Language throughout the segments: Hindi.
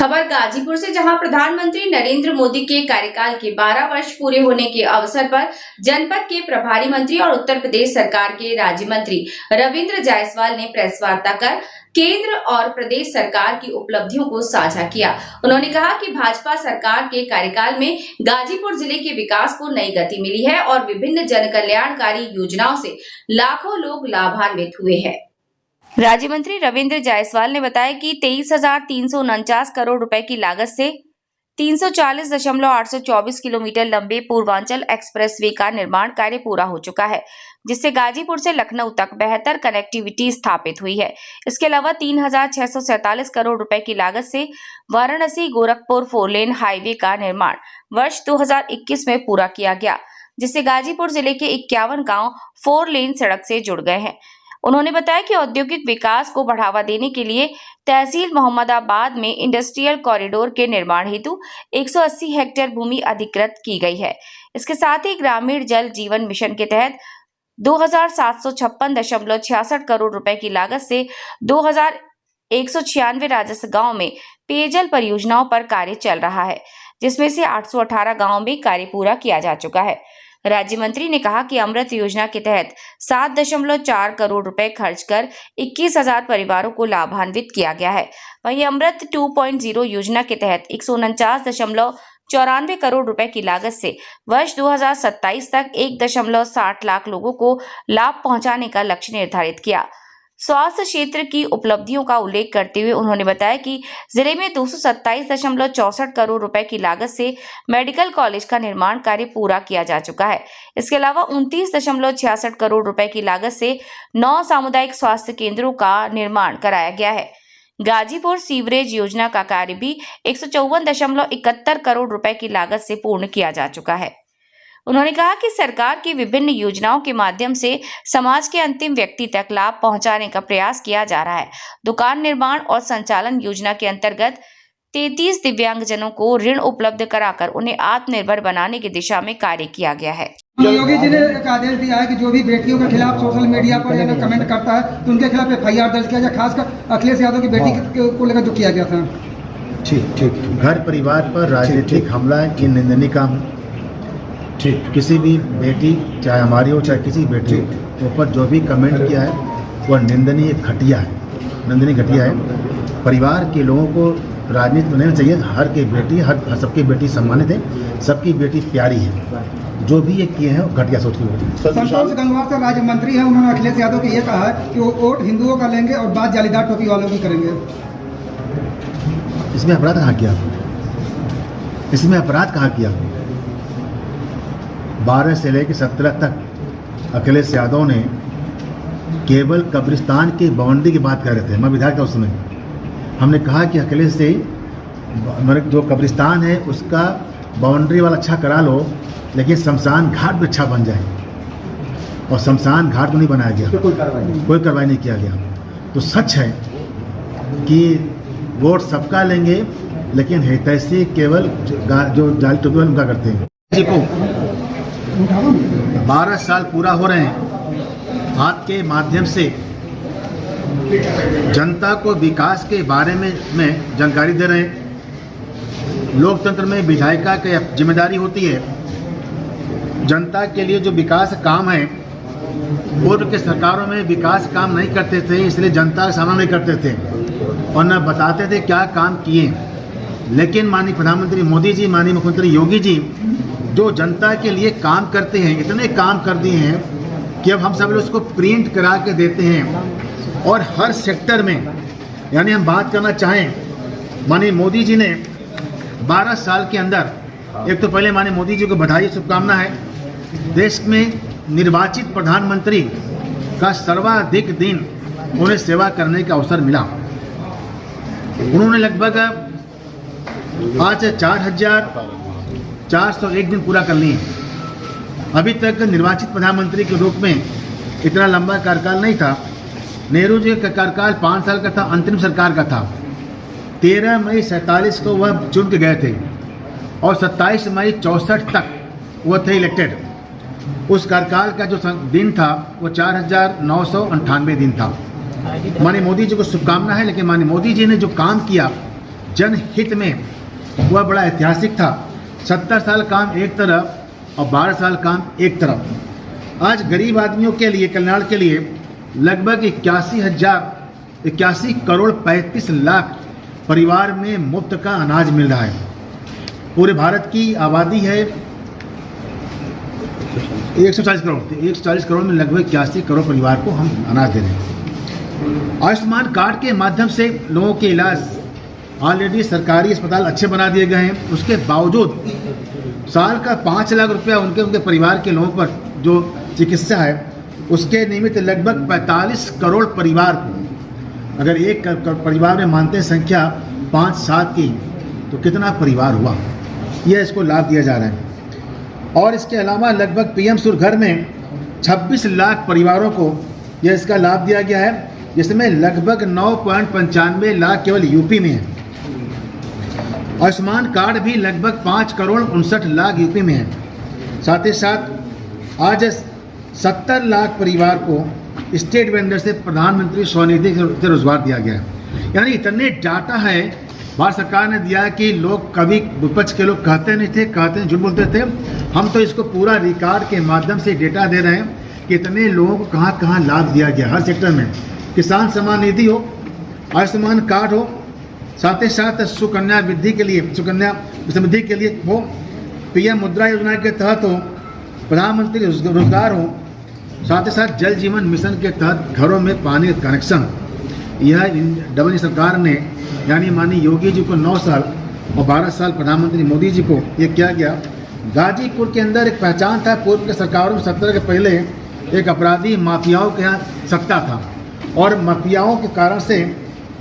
खबर गाजीपुर से, जहां प्रधानमंत्री नरेंद्र मोदी के कार्यकाल के 12 वर्ष पूरे होने के अवसर पर जनपद के प्रभारी मंत्री और उत्तर प्रदेश सरकार के राज्य मंत्री रविंद्र जायसवाल ने प्रेस वार्ता कर केंद्र और प्रदेश सरकार की उपलब्धियों को साझा किया। उन्होंने कहा कि भाजपा सरकार के कार्यकाल में गाजीपुर जिले के विकास को नई गति मिली है और विभिन्न जन कल्याणकारी योजनाओं से लाखों लोग लाभान्वित हुए हैं। राज्य मंत्री रविंद्र जायसवाल ने बताया कि 23,349 करोड़ रुपए की लागत से 340.824 किलोमीटर लंबे पूर्वांचल एक्सप्रेसवे का निर्माण कार्य पूरा हो चुका है, जिससे गाजीपुर से लखनऊ तक बेहतर कनेक्टिविटी स्थापित हुई है। इसके अलावा 3,647 करोड़ रुपए की लागत से वाराणसी गोरखपुर 4 लेन हाईवे का निर्माण वर्ष 2021 में पूरा किया गया, जिससे गाजीपुर जिले के 51 गांव 4 लेन सड़क से जुड़ गए हैं। उन्होंने बताया कि औद्योगिक विकास को बढ़ावा देने के लिए तहसील मोहम्मदाबाद में इंडस्ट्रियल कॉरिडोर के निर्माण हेतु 180 हेक्टेयर भूमि अधिकृत की गई है। इसके साथ ही ग्रामीण जल जीवन मिशन के तहत 2,756.66 करोड़ रुपए की लागत से 2,196 राजस्व गांव में पेयजल परियोजनाओं पर कार्य चल रहा है, जिसमें से 818 गांवों में कार्य पूरा किया जा चुका है। राज्य मंत्री ने कहा कि अमृत योजना के तहत 7.4 करोड़ रुपए खर्च कर 21,000 परिवारों को लाभान्वित किया गया है। वहीं अमृत 2.0 योजना के तहत 149.94 करोड़ रुपए की लागत से वर्ष 2027 तक 1.60 लाख लोगों को लाभ पहुंचाने का लक्ष्य निर्धारित किया। स्वास्थ्य क्षेत्र की उपलब्धियों का उल्लेख करते हुए उन्होंने बताया कि जिले में 227.64 करोड़ रुपए की लागत से मेडिकल कॉलेज का निर्माण कार्य पूरा किया जा चुका है। इसके अलावा 29.66 करोड़ रुपए की लागत से 9 सामुदायिक स्वास्थ्य केंद्रों का निर्माण कराया गया है। गाजीपुर सीवरेज योजना का कार्य भी 154.71 करोड़ रुपए की लागत से पूर्ण किया जा चुका है। उन्होंने कहा कि सरकार की विभिन्न योजनाओं के माध्यम से समाज के अंतिम व्यक्ति तक लाभ पहुंचाने का प्रयास किया जा रहा है। दुकान निर्माण और संचालन योजना के अंतर्गत 33 दिव्यांगजनों को ऋण उपलब्ध कराकर उन्हें आत्मनिर्भर बनाने की दिशा में कार्य किया गया है। योगी जी ने एक आदेश दिया है कि जो भी बेटियों के खिलाफ सोशल मीडिया पर कमेंट करता है तो उनके खिलाफ FIR दर्ज किया जाए। खासकर अखिलेश यादव की बेटी को लेकर जो किया गया था। ठीक घर परिवार पर राजनीतिक हमला की निंदनीय काम। ठीक, किसी भी बेटी, चाहे हमारी हो चाहे किसी बेटी के ऊपर जो भी कमेंट किया है वह निंदनीय घटिया है। परिवार के लोगों को राजनीति में नहीं चाहिए। हर की बेटी, सबकी बेटी सम्मानित है, सबकी बेटी प्यारी है। जो भी ये किए हैं घटिया सोच की बेटी। संतोष गंगवार से राज्य मंत्री हैं, उन्होंने अखिलेश यादव को ये कहा है कि वो वोट हिंदुओं का लेंगे और बात जालीदार टोपी वालों की करेंगे। इसमें अपराध कहाँ किया? 12 से लेकर 17 तक अखिलेश यादव ने केवल कब्रिस्तान की बाउंड्री की बात कर रहे थे। मैं विधायक था उस समय। हमने कहा कि अखिलेश से जो कब्रिस्तान है उसका बाउंड्री वाला अच्छा करा लो, लेकिन शमशान घाट भी अच्छा बन जाए। और शमशान घाट को नहीं बनाया गया, कोई कार्रवाई नहीं किया गया। तो सच है कि वोट सबका लेंगे, लेकिन हितैषी केवल जो जाली टोपी वाले उनका करते हैं। 12 साल पूरा हो रहे हैं। आपके माध्यम से जनता को विकास के बारे में जानकारी दे रहे हैं। लोकतंत्र में विधायिका की जिम्मेदारी होती है। जनता के लिए जो विकास काम है, पूर्व के सरकारों में विकास काम नहीं करते थे, इसलिए जनता का सामना नहीं करते थे और न बताते थे क्या काम किए। लेकिन माननीय प्रधानमंत्री मोदी जी, माननीय मुख्यमंत्री योगी जी जो जनता के लिए काम करते हैं, इतने काम कर दिए हैं कि अब हम सब लोग उसको प्रिंट करा के देते हैं। और हर सेक्टर में, यानी हम बात करना चाहें, माननीय मोदी जी ने 12 साल के अंदर, एक तो पहले माननीय मोदी जी को बधाई, शुभकामना है। देश में निर्वाचित प्रधानमंत्री का सर्वाधिक दिन उन्हें सेवा करने का अवसर मिला। उन्होंने लगभग आज 4,401 दिन पूरा कर लिए। अभी तक निर्वाचित प्रधानमंत्री के रूप में इतना लंबा कार्यकाल नहीं था। नेहरू जी का कार्यकाल 5 साल का था, अंतरिम सरकार का था। 13 मई 47 को वह चुन के गए थे और 27 मई 64 तक वह थे इलेक्टेड। उस कार्यकाल का जो दिन था वो 4,998 दिन था। माननीय मोदी जी को शुभकामना है। लेकिन माननीय मोदी जी ने जो काम किया, जनहित में वह बड़ा ऐतिहासिक था। 70 साल काम एक तरफ और 12 साल काम एक तरफ। आज गरीब आदमियों के लिए कल्याण के लिए लगभग 81 करोड़ 35 लाख परिवार में मुफ्त का अनाज मिल रहा है। पूरे भारत की आबादी है 140 करोड़, 140 करोड़ में लगभग 81 करोड़ परिवार को हम अनाज दे रहे हैं। आयुष्मान कार्ड के माध्यम से लोगों के इलाज ऑलरेडी सरकारी अस्पताल अच्छे बना दिए गए हैं। उसके बावजूद साल का 5 लाख रुपया उनके परिवार के लोगों पर जो चिकित्सा है उसके निमित्त लगभग 45 करोड़ परिवार को, अगर एक परिवार में मानते हैं संख्या 5-7 की, तो कितना परिवार हुआ, यह इसको लाभ दिया जा रहा है। और इसके अलावा लगभग पीएम सूर्य घर में 26 लाख परिवारों को यह इसका लाभ दिया गया है, जिसमें लगभग 9.95 लाख केवल यूपी में है। आयुष्मान कार्ड भी लगभग 5 करोड़ 59 लाख यूपी में है। साथ ही साथ आज 70 लाख परिवार को स्टेट वेंडर से प्रधानमंत्री स्वनिधि से रोजगार दिया गया है। यानी इतने डाटा है भारत सरकार ने दिया कि लोग कभी विपक्ष के लोग कहते नहीं थे, झूठ बोलते थे। हम तो इसको पूरा रिकॉर्ड के माध्यम से डेटा दे रहे हैं कि इतने लोगों को कहाँ कहाँ लाभ दिया गया हर सेक्टर में। किसान सम्मान निधि हो, आयुष्मान कार्ड हो, साथ ही साथ सुकन्या समृद्धि के लिए हो, पीएम मुद्रा योजना के तहत हो, प्रधानमंत्री रोजगार हो, साथ ही साथ जल जीवन मिशन के तहत घरों में पानी कनेक्शन। यह डबल सरकार ने यानी माननीय योगी जी को 9 साल और 12 साल प्रधानमंत्री मोदी जी को ये किया गया। गाजीपुर के अंदर एक पहचान था, पूर्व के सरकारों में 17 के पहले एक अपराधी माफियाओं के यहाँ सत्ता था और माफियाओं के कारण से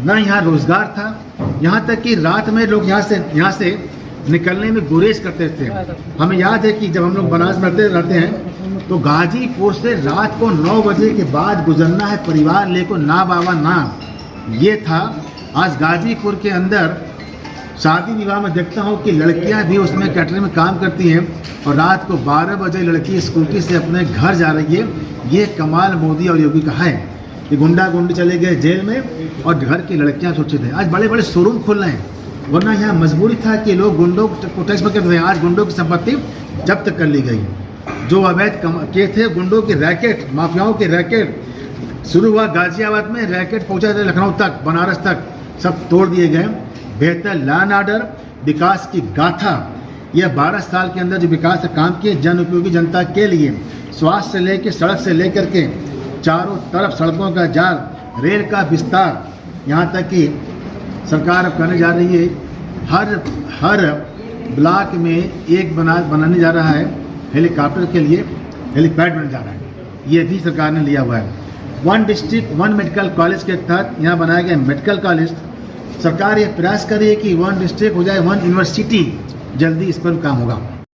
न यहाँ रोजगार था, यहाँ तक कि रात में लोग यहाँ से निकलने में गुरेज करते थे। हमें याद है कि जब हम लोग बनारस में रहते हैं तो गाजीपुर से रात को 9 बजे के बाद गुजरना है परिवार लेको, ना बाबा ना, ये था। आज गाजीपुर के अंदर शादी विवाह में देखता हूँ कि लड़कियाँ भी उसमें कैटरिंग में काम करती हैं और रात को 12 बजे लड़की स्कूटी से अपने घर जा रही है। ये कमाल मोदी और योगी का है कि गुंडा गुंडी चले गए जेल में और घर की लड़कियाँ सुरक्षित हैं। आज बड़े बड़े शोरूम खुल रहे हैं, वरना यहाँ मजबूरी था कि लोग गुंडों को टैक्स में करते थे। आज गुंडों की संपत्ति जब्त कर ली गई। जो अवैध के थे गुंडों के रैकेट, माफियाओं के रैकेट शुरू हुआ गाजियाबाद में, रैकेट पहुँचा था लखनऊ तक, बनारस तक, सब तोड़ दिए गए। बेहतर लैंड ऑर्डर, विकास की गाथा, यह 12 साल के अंदर जो विकास का काम किए जन उपयोगी जनता के लिए, स्वास्थ्य से लेकर सड़क से लेकर के चारों तरफ सड़कों का जाल, रेल का विस्तार, यहाँ तक कि सरकार अब करने जा रही है हर ब्लॉक में एक बनाने जा रहा है हेलीकॉप्टर के लिए, हेलीपैड बनने जा रहा है। ये भी सरकार ने लिया हुआ है। 1 डिस्ट्रिक्ट 1 मेडिकल कॉलेज के तहत यहाँ बनाया गया मेडिकल कॉलेज। सरकार ये प्रयास कर रही है कि 1 डिस्ट्रिक्ट हो जाए 1 यूनिवर्सिटी, जल्दी इस पर काम होगा।